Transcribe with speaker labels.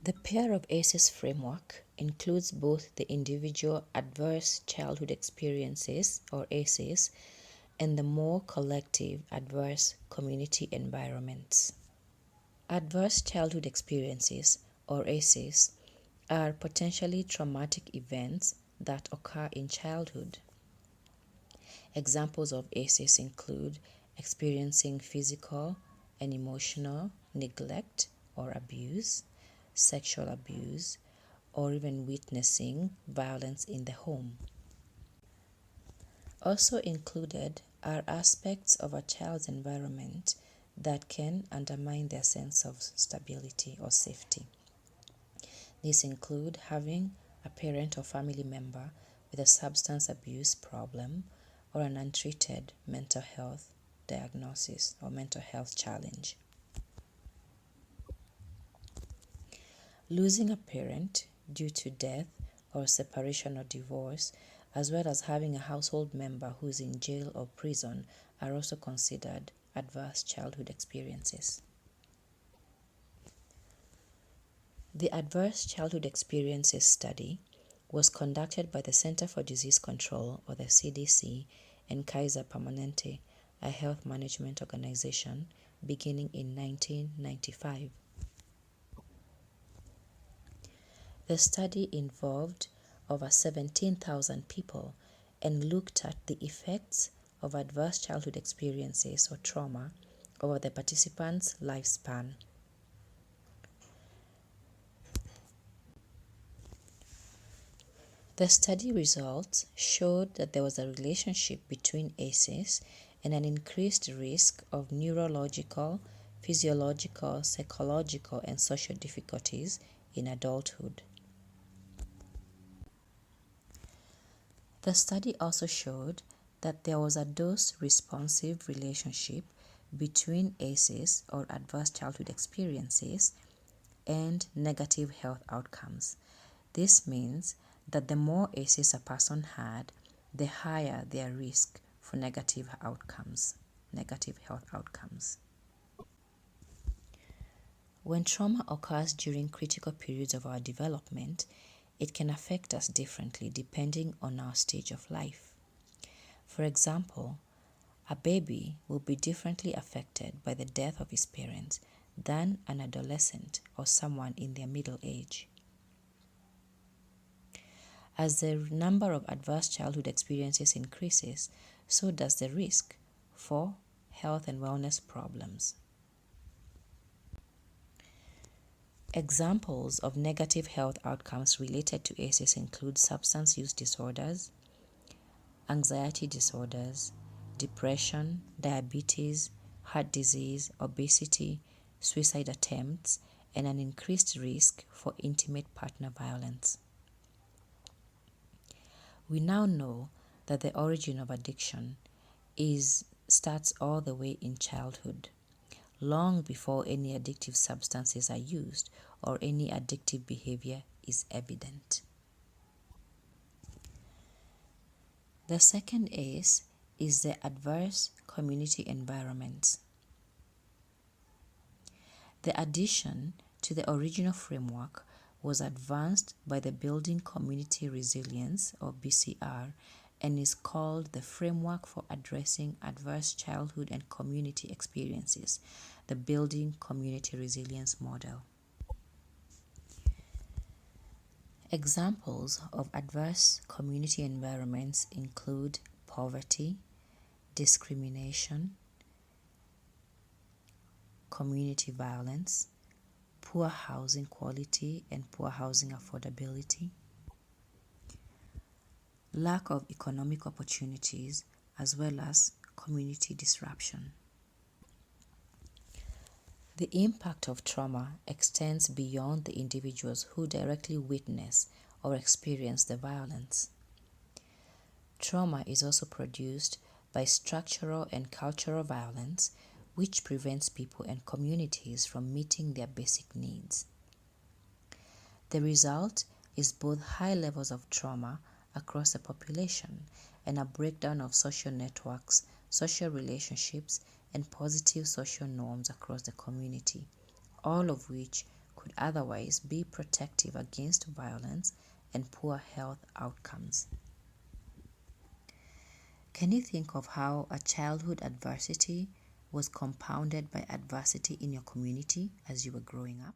Speaker 1: The pair of ACEs framework includes both the individual adverse childhood experiences, or ACEs, and the more collective adverse community environments. Adverse childhood experiences, or ACEs, are potentially traumatic events that occur in childhood. Examples of ACEs include experiencing physical and emotional neglect or abuse, sexual abuse, or even witnessing violence in the home. Also included are aspects of a child's environment that can undermine their sense of stability or safety. These include having a parent or family member with a substance abuse problem or an untreated mental health diagnosis or mental health challenge. Losing a parent due to death or separation or divorce, as well as having a household member who is in jail or prison, are also considered adverse childhood experiences. The Adverse Childhood Experiences Study was conducted by the Center for Disease Control, or the CDC, and Kaiser Permanente, a health management organization, beginning in 1995. The study involved over 17,000 people and looked at the effects of adverse childhood experiences or trauma over the participants' lifespan. The study results showed that there was a relationship between ACEs and an increased risk of neurological, physiological, psychological, and social difficulties in adulthood. The study also showed that there was a dose-responsive relationship between ACEs, or adverse childhood experiences, and negative health outcomes. This means that the more ACEs a person had, the higher their risk for negative health outcomes. When trauma occurs during critical periods of our development, it can affect us differently depending on our stage of life. For example, a baby will be differently affected by the death of his parents than an adolescent or someone in their middle age. As the number of adverse childhood experiences increases, so does the risk for health and wellness problems. Examples of negative health outcomes related to ACEs include substance use disorders, anxiety disorders, depression, diabetes, heart disease, obesity, suicide attempts, and an increased risk for intimate partner violence. We now know that the origin of addiction starts all the way in childhood, long before any addictive substances are used or any addictive behavior is evident. The second ACE is the adverse community environments. The addition to the original framework was advanced by the Building Community Resilience, or BCR, and is called the Framework for Addressing Adverse Childhood and Community Experiences, the Building Community Resilience Model. Examples of adverse community environments include poverty, discrimination, community violence, poor housing quality and poor housing affordability, lack of economic opportunities, as well as community disruption. The impact of trauma extends beyond the individuals who directly witness or experience the violence. Trauma is also produced by structural and cultural violence, which prevents people and communities from meeting their basic needs. The result is both high levels of trauma across the population and a breakdown of social networks, social relationships, and positive social norms across the community, all of which could otherwise be protective against violence and poor health outcomes. Can you think of how a childhood adversity was compounded by adversity in your community as you were growing up?